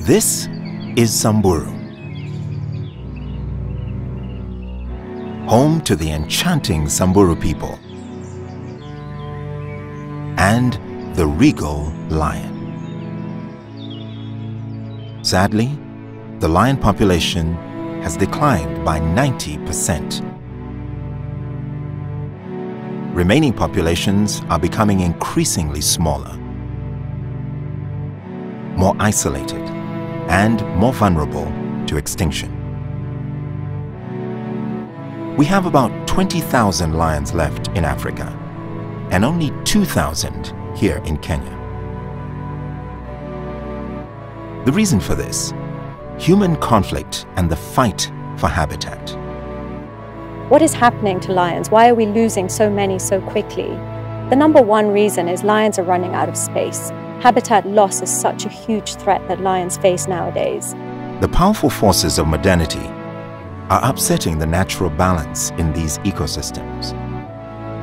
This is Samburu, home to the enchanting Samburu people and the regal lion. Sadly, the lion population has declined by 90%. Remaining populations are becoming increasingly smaller, more isolated, and more vulnerable to extinction. We have about 20,000 lions left in Africa, and only 2,000 here in Kenya. The reason for this: human conflict and the fight for habitat. What is happening to lions? Why are we losing so many so quickly? The number one reason is lions are running out of space. Habitat loss is such a huge threat that lions face nowadays. The powerful forces of modernity are upsetting the natural balance in these ecosystems.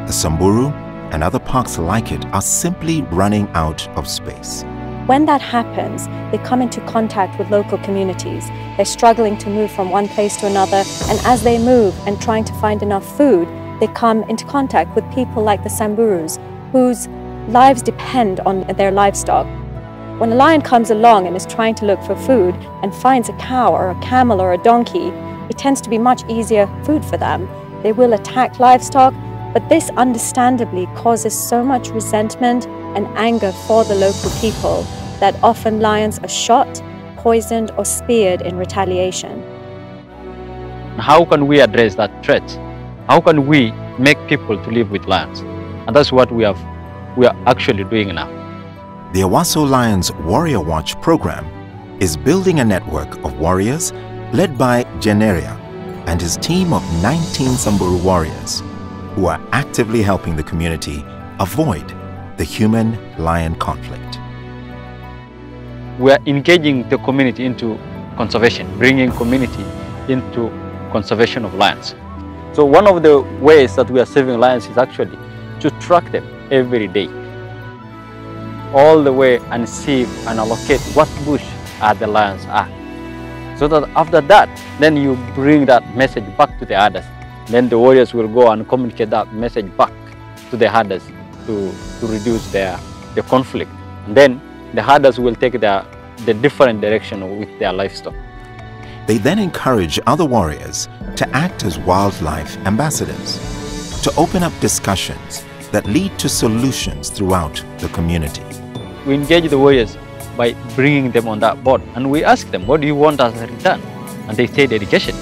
The Samburu and other parks like it are simply running out of space. When that happens, they come into contact with local communities. They're struggling to move from one place to another, and as they move and trying to find enough food, they come into contact with people like the Samburus, whose lives depend on their livestock. When a lion comes along and is trying to look for food and finds a cow or a camel or a donkey, it tends to be much easier food for them. They will attack livestock, but this understandably causes so much resentment and anger for the local people that often lions are shot, poisoned, or speared in retaliation. How can we address that threat? How can we make people to live with lions? And that's what we are actually doing now. The Owasso Lions Warrior Watch program is building a network of warriors led by Generia and his team of 19 Samburu warriors who are actively helping the community avoid the human-lion conflict. We are engaging the community into conservation, bringing community into conservation of lions. So one of the ways that we are saving lions is actually to track them every day, all the way, and see and allocate what bush the lions are. So that after that, then you bring that message back to the herders. Then the warriors will go and communicate that message back to the herders to reduce the conflict. And then the herders will take the different direction with their livestock. They then encourage other warriors to act as wildlife ambassadors, to open up discussions that lead to solutions throughout the community. We engage the warriors by bringing them on that board, and we ask them, what do you want as a return? And they say education.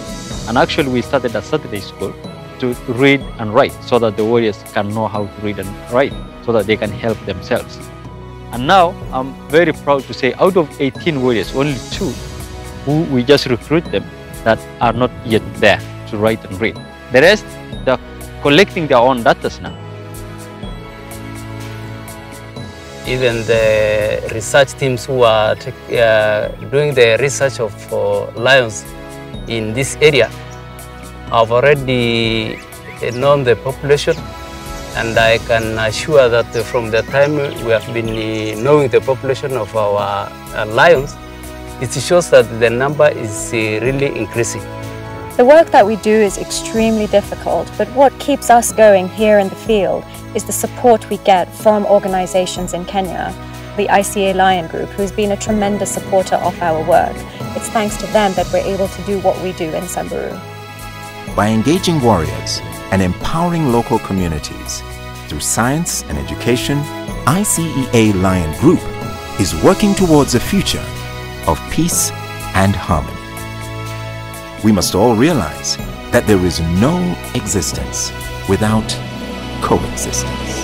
And actually we started a Saturday school to read and write so that the warriors can know how to read and write so that they can help themselves. And now I'm very proud to say out of 18 warriors, only 2 who we just recruit them that are not yet there to write and read. The rest, they're collecting their own data now. Even the research teams who are doing the research of lions in this area have already known the population, and I can assure that from the time we have been knowing the population of our lions, it shows that the number is really increasing. The work that we do is extremely difficult, but what keeps us going here in the field is the support we get from organizations in Kenya. The ICEA Lion Group, who's been a tremendous supporter of our work. It's thanks to them that we're able to do what we do in Samburu. By engaging warriors and empowering local communities through science and education, ICEA Lion Group is working towards a future of peace and harmony. We must all realize that there is no existence without coexistence.